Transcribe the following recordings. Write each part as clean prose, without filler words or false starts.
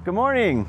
Good morning.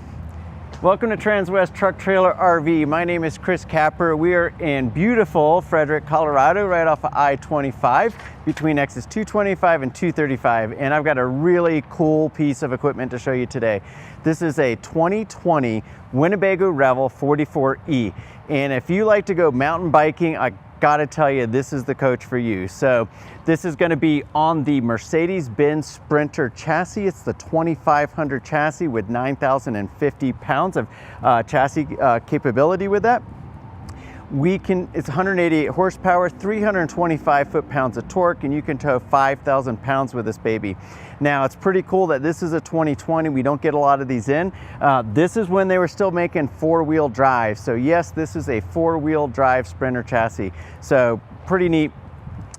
Welcome to Transwest Truck Trailer RV. My name is Chris Capper. We are in beautiful Frederick, Colorado, right off of I-25 between exits 225 and 235. And I've got a really cool piece of equipment to show you today. This is a 2020 Winnebago Revel 44E. And if you like to go mountain biking, I gotta tell you, this is the coach for you. So this is gonna be on the Mercedes-Benz Sprinter chassis. It's the 2500 chassis with 9,050 pounds of chassis capability with that. It's 188 horsepower, 325 foot-pounds of torque, and you can tow 5,000 pounds with this baby. Now, it's pretty cool that this is a 2020. We don't get a lot of these in. This is when they were still making four-wheel drive. So yes, this is a four-wheel drive Sprinter chassis. So pretty neat.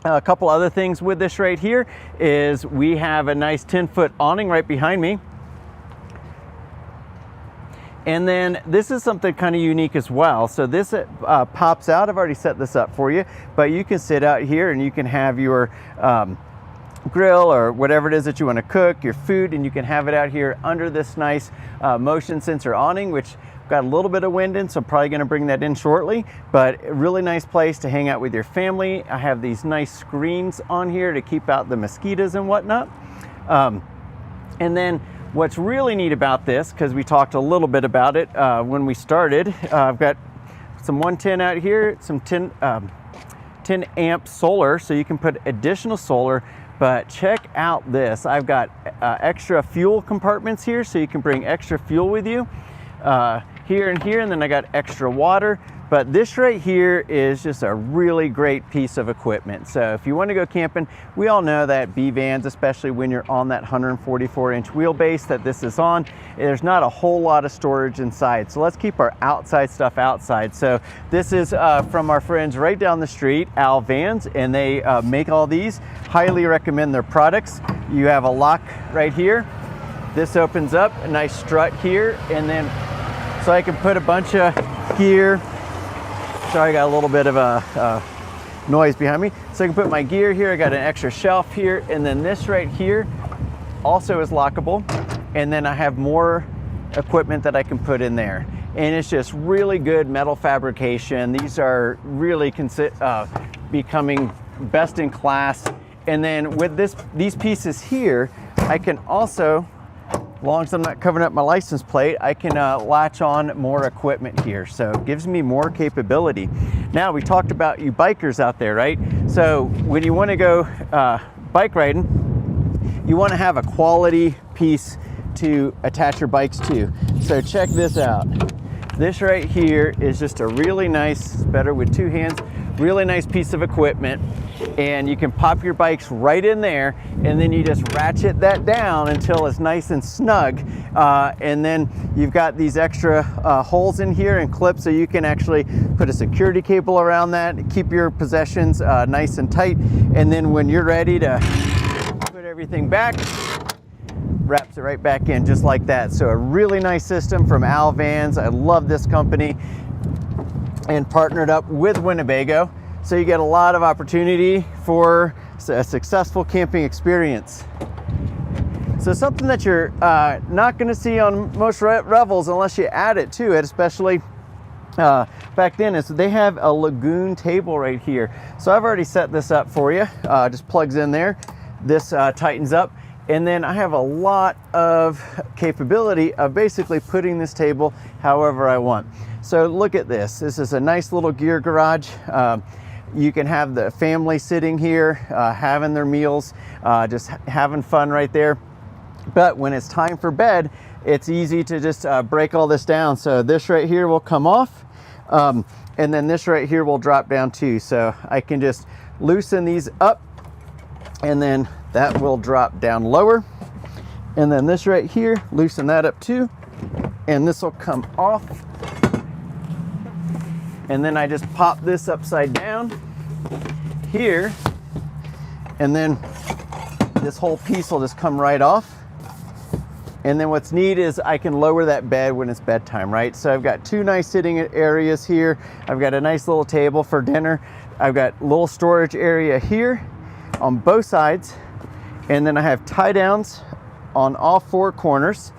A couple other things with this right here is we have a nice 10-foot awning right behind me. And then this is something kind of unique as well. So this pops out. I've already set this up for you, but you can sit out here and you can have your grill or whatever it is that you want to cook, your food, and you can have it out here under this nice motion sensor awning, which got a little bit of wind in, so I'm probably going to bring that in shortly, but a really nice place to hang out with your family. I have these nice screens on here to keep out the mosquitoes and whatnot. And then what's really neat about this, because we talked a little bit about it when we started, I've got some 110 out here, some 10 amp solar, so you can put additional solar. But check out this. I've got extra fuel compartments here, so you can bring extra fuel with you here and here, and then I got extra water. But this right here is just a really great piece of equipment. So if you want to go camping, we all know that B-Vans, especially when you're on that 144-inch wheelbase that this is on, there's not a whole lot of storage inside. So let's keep our outside stuff outside. So this is from our friends right down the street, Al Vans, and they make all these. Highly recommend their products. You have a lock right here. This opens up, a nice strut here, and then so I can put a bunch of gear. Sorry, I got a little bit of a noise behind me. So I can put my gear here. I got an extra shelf here, and then this right here also is lockable. And then I have more equipment that I can put in there. And it's just really good metal fabrication. These are really becoming best in class. And then with these pieces here, I can also, as long as I'm not covering up my license plate, I can latch on more equipment here. So it gives me more capability. Now, we talked about you bikers out there, right? So when you want to go bike riding, you want to have a quality piece to attach your bikes to. So check this out. This right here is just a really nice, better with two hands, really nice piece of equipment. And you can pop your bikes right in there, and then you just ratchet that down until it's nice and snug. And then you've got these extra holes in here and clips, so you can actually put a security cable around that, keep your possessions nice and tight. And then when you're ready to put everything back, wraps it right back in just like that. So a really nice system from Al Vans. I love this company, and partnered up with Winnebago. So you get a lot of opportunity for a successful camping experience. So something that you're not going to see on most Revels unless you add it to it, especially back then, is they have a lagoon table right here. So I've already set this up for you. Just plugs in there. This tightens up. And then I have a lot of capability of basically putting this table however I want. So look at this. This is a nice little gear garage. You can have the family sitting here, having their meals, just having fun right there. But when it's time for bed, it's easy to just break all this down. So this right here will come off, and then this right here will drop down too. So I can just loosen these up, and then that will drop down lower. And then this right here, loosen that up too, and this will come off. And then I just pop this upside down here, and then this whole piece will just come right off. And then what's neat is I can lower that bed when it's bedtime, right? So I've got two nice sitting areas here. I've got a nice little table for dinner. I've got a little storage area here on both sides. And then I have tie downs on all four corners.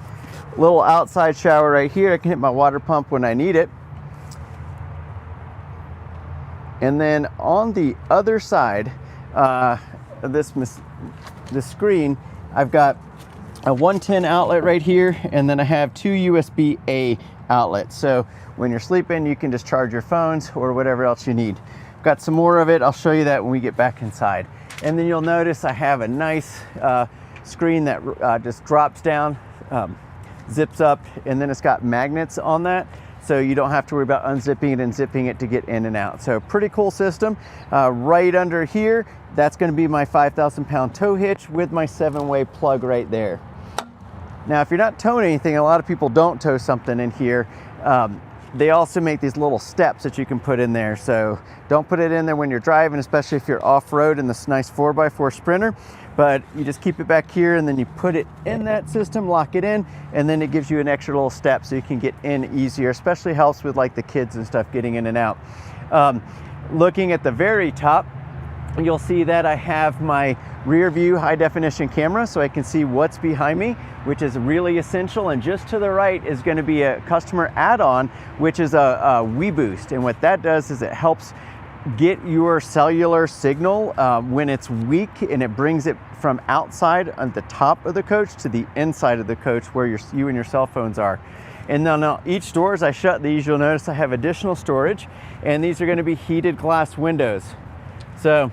Little outside shower right here. I can hit my water pump when I need it. And then on the other side of this screen, I've got a 110 outlet right here, and then I have 2 USB-A outlets. So when you're sleeping, you can just charge your phones or whatever else you need. Got some more of it. I'll show you that when we get back inside. And then you'll notice I have a nice screen that just drops down, zips up, and then it's got magnets on that, so you don't have to worry about unzipping it and zipping it to get in and out. So pretty cool system. Right under here, that's going to be my 5,000-pound tow hitch with my 7-way plug right there. Now, if you're not towing anything, a lot of people don't tow something in here. They also make these little steps that you can put in there. So don't put it in there when you're driving, especially if you're off-road in this nice 4x4 Sprinter. But you just keep it back here, and then you put it in that system, lock it in, and then it gives you an extra little step so you can get in easier. Especially helps with like the kids and stuff getting in and out. Looking at the very top, you'll see that I have my rear view high definition camera, so I can see what's behind me, which is really essential. And just to the right is going to be a customer add-on, which is a Weboost. And what that does is it helps get your cellular signal when it's weak, and it brings it from outside on the top of the coach to the inside of the coach where you and your cell phones are. And then on each door, as I shut these, you'll notice I have additional storage, and these are going to be heated glass windows. So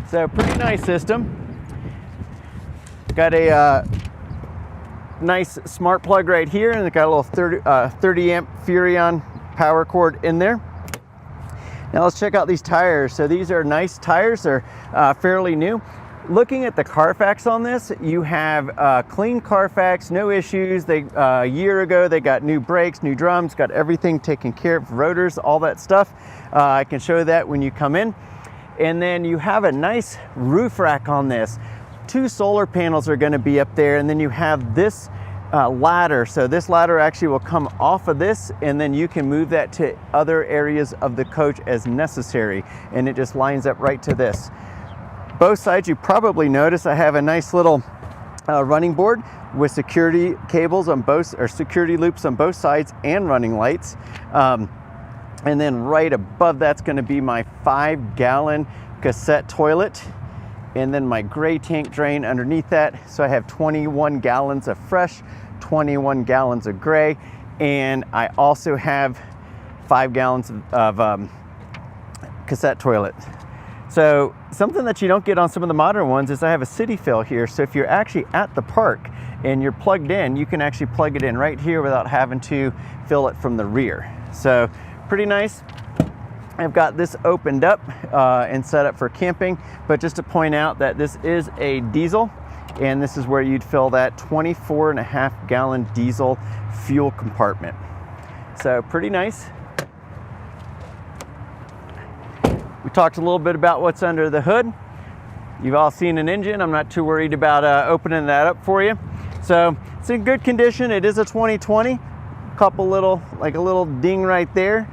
pretty nice system. Got a nice smart plug right here, and it got a little 30 amp Furrion power cord in there. Now let's check out these tires. So these are nice tires. They're fairly new. Looking at the Carfax on this, you have clean Carfax, no issues. A year ago, they got new brakes, new drums, got everything taken care of, rotors, all that stuff. I can show that when you come in. And then you have a nice roof rack on this. 2 solar panels are going to be up there, and then you have this ladder. So this ladder actually will come off of this, and then you can move that to other areas of the coach as necessary, and it just lines up right to this. Both sides, you probably notice I have a nice little running board with security cables on both, or security loops on both sides, and running lights. And then right above that's going to be my 5-gallon cassette toilet, and then my gray tank drain underneath that. So I have 21 gallons of fresh, 21 gallons of gray, and I also have 5 gallons of cassette toilet. So something that you don't get on some of the modern ones is I have a city fill here. So if you're actually at the park and you're plugged in, you can actually plug it in right here without having to fill it from the rear. So pretty nice. I've got this opened up and set up for camping, but just to point out that this is a diesel, and this is where you'd fill that 24.5 gallon diesel fuel compartment. So pretty nice. We talked a little bit about what's under the hood. You've all seen an engine. I'm not too worried about opening that up for you. So it's in good condition. It is a 2020. Couple little, like a little ding right there.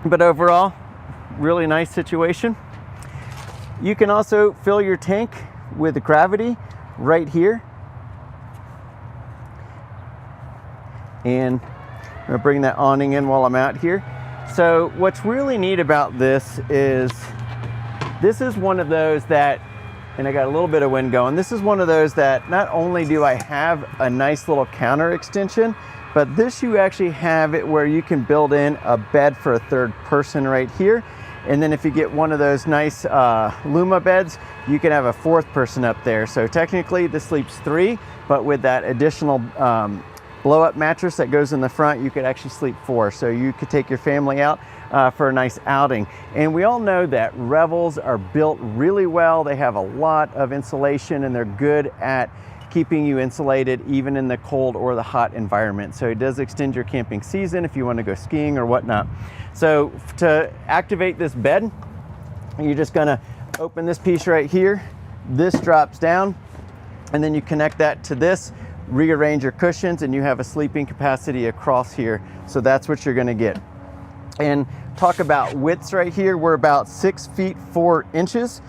But overall, really nice situation. You can also fill your tank with gravity right here. And I'm gonna bring that awning in while I'm out here. So what's really neat about this is one of those that, and I got a little bit of wind going, this is one of those that not only do I have a nice little counter extension, but this you actually have it where you can build in a bed for a third person right here. And then if you get one of those nice Luma beds, you can have a 4th person up there. So technically this sleeps 3, but with that additional blow-up mattress that goes in the front, you could actually sleep 4. So you could take your family out for a nice outing. And we all know that Revels are built really well. They have a lot of insulation, and they're good at keeping you insulated even in the cold or the hot environment. So it does extend your camping season if you want to go skiing or whatnot. So to activate this bed, you're just gonna open this piece right here. This drops down, and then you connect that to this, rearrange your cushions, and you have a sleeping capacity across here. So that's what you're gonna get. And talk about widths right here. We're about 6 feet 4 inches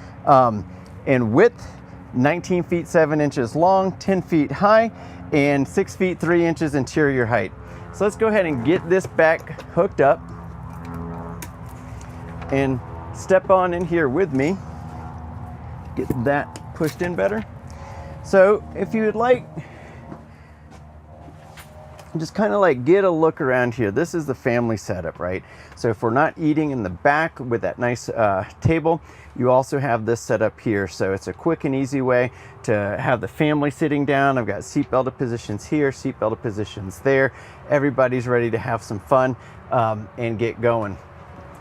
in width. 19 feet 7 inches long, 10 feet high, and 6 feet 3 inches interior height. So let's go ahead and get this back hooked up and step on in here with me. Get that pushed in better. So if you would like, just kind of like get a look around here. This is the family setup, right? So if we're not eating in the back with that nice table, you also have this set up here. So it's a quick and easy way to have the family sitting down. I've got seatbelted positions here, seatbelted positions there. Everybody's ready to have some fun and get going.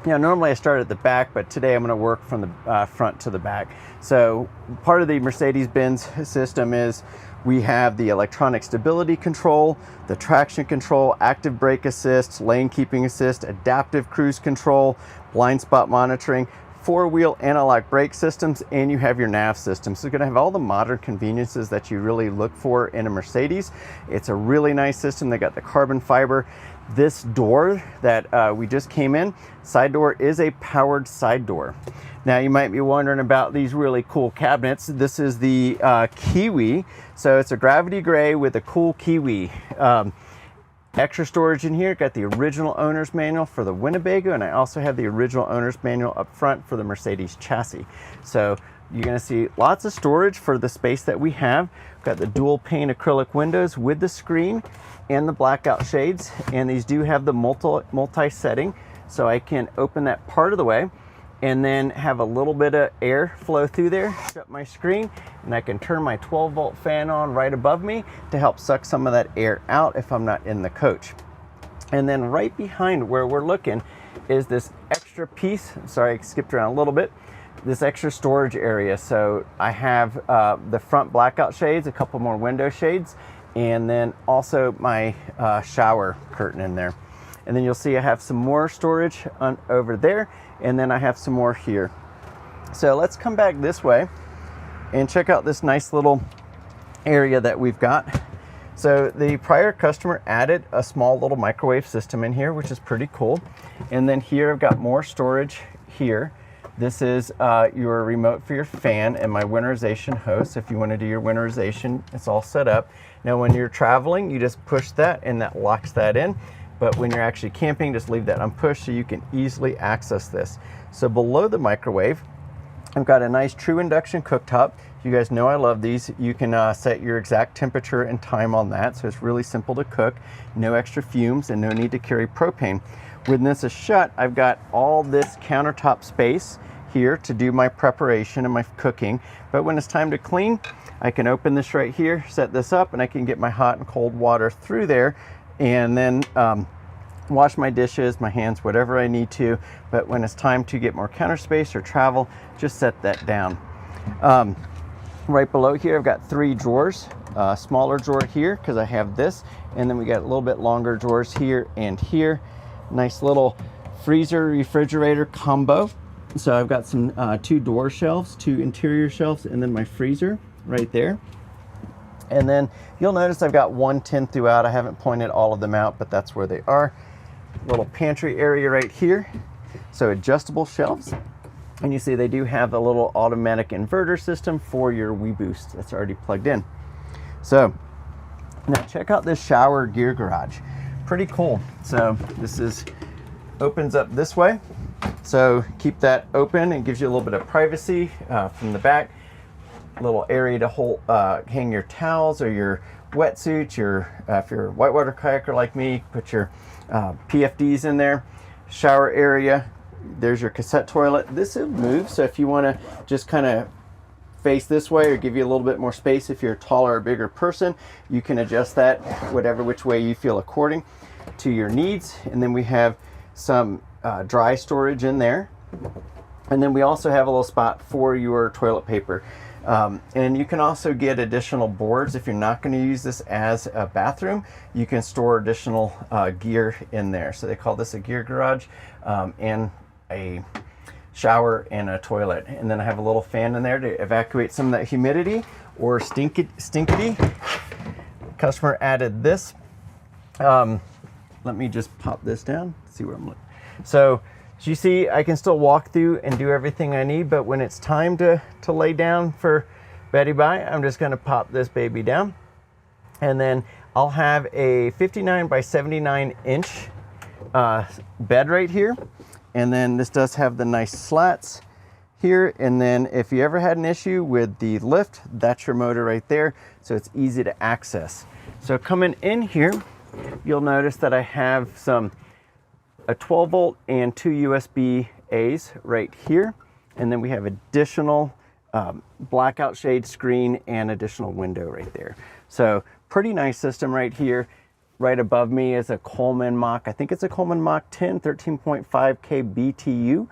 Now, normally I start at the back, but today I'm going to work from the front to the back. So part of the Mercedes-Benz system is we have the electronic stability control, the traction control, active brake assist, lane keeping assist, adaptive cruise control, blind spot monitoring, four-wheel anti-lock brake systems, and you have your nav system. So you're gonna have all the modern conveniences that you really look for in a Mercedes. It's a really nice system. They got the carbon fiber. This door that we just came in, side door, is a powered side door. Now you might be wondering about these really cool cabinets. This is the Kiwi. So it's a gravity gray with a cool Kiwi. Extra storage in here. Got the original owner's manual for the Winnebago, and I also have the original owner's manual up front for the Mercedes chassis. So you're going to see lots of storage for the space that we have. Got the dual pane acrylic windows with the screen and the blackout shades, and these do have the multi-setting, so I can open that part of the way and then have a little bit of air flow through there, shut my screen, and I can turn my 12-volt fan on right above me to help suck some of that air out if I'm not in the coach. And then right behind where we're looking is this extra piece. Sorry, I skipped around a little bit. This extra storage area. So I have the front blackout shades, a couple more window shades, and then also my shower curtain in there. And then you'll see I have some more storage over there, and then I have some more here. So let's come back this way and check out this nice little area that we've got. So the prior customer added a small little microwave system in here, which is pretty cool. And then here I've got more storage here. This is your remote for your fan and my winterization hose. If you want to do your winterization, it's all set up. Now when you're traveling, you just push that and that locks that in. But when you're actually camping, just leave that unpushed so you can easily access this. So below the microwave, I've got a nice true induction cooktop. You guys know I love these. You can set your exact temperature and time on that, so it's really simple to cook. No extra fumes and no need to carry propane. When this is shut, I've got all this countertop space here to do my preparation and my cooking. But when it's time to clean, I can open this right here, set this up, and I can get my hot and cold water through there, and then wash my dishes, my hands, whatever I need to. But when it's time to get more counter space or travel, just set that down. Right below here, I've got 3 drawers. Smaller drawer here because I have this, and then we got a little bit longer drawers here and here. Nice little freezer refrigerator combo. So I've got some 2 door shelves, 2 interior shelves, and then my freezer right there. And then you'll notice I've got 1 tin throughout. I haven't pointed all of them out, but that's where they are. Little pantry area right here. So adjustable shelves. And you see they do have a little automatic inverter system for your Weboost that's already plugged in. So now check out this shower gear garage. Pretty cool. So this opens up this way. So keep that open and gives you a little bit of privacy from the back. Little area to hold, hang your towels or your wetsuit. If you're a whitewater kayaker like me, put your PFDs in there. Shower area. There's your cassette toilet. This will move, so if you want to just kind of face this way or give you a little bit more space, if you're a taller or bigger person, you can adjust that whatever which way you feel according to your needs. And then we have some dry storage in there, and then we also have a little spot for your toilet paper. And you can also get additional boards if you're not going to use this as a bathroom. You can store additional gear in there. So they call this a gear garage, and a shower and a toilet. And then I have a little fan in there to evacuate some of that humidity or stinkity. Customer added this. Let me just pop this down, see where I'm looking. So as you see, I can still walk through and do everything I need, but when it's time to lay down for Betty Bye, I'm just gonna pop this baby down. And then I'll have a 59 by 79 inch bed right here. And then this does have the nice slats here. And then if you ever had an issue with the lift, that's your motor right there. So it's easy to access. So coming in here, you'll notice that I have a 12 volt and 2 USB A's right here. And then we have additional blackout shade screen and additional window right there. So pretty nice system right here. Right above me is a Coleman Mach. I think it's a Coleman Mach 10, 13.5K BTU.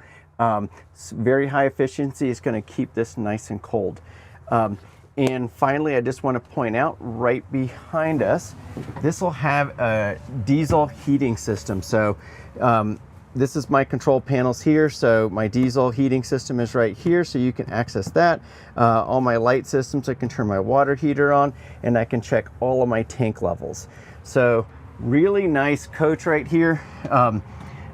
It's very high efficiency. It's going to keep this nice and cold. And finally, I just want to point out right behind us, this will have a diesel heating system. So this is my control panels here. So my diesel heating system is right here. So you can access that. All my light systems, I can turn my water heater on, and I can check all of my tank levels. So really nice coach right here.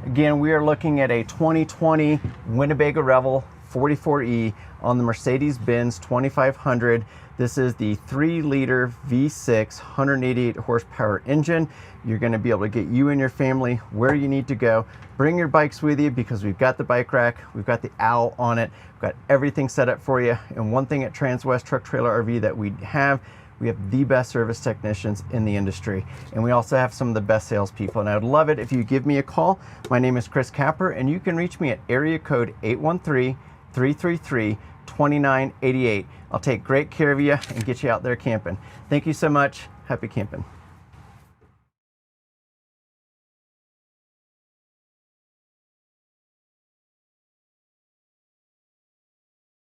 Again, we are looking at a 2020 Winnebago Revel 44E on the Mercedes-Benz 2500. This is the 3-liter V6 188 horsepower engine. You're going to be able to get you and your family where you need to go. Bring your bikes with you because we've got the bike rack, we've got the owl on it, we've got everything set up for you. And one thing at Transwest Truck Trailer RV that we have the best service technicians in the industry. And we also have some of the best salespeople. And I would love it if you give me a call. My name is Chris Capper, and you can reach me at area code 813-333-2988. I'll take great care of you and get you out there camping. Thank you so much. Happy camping.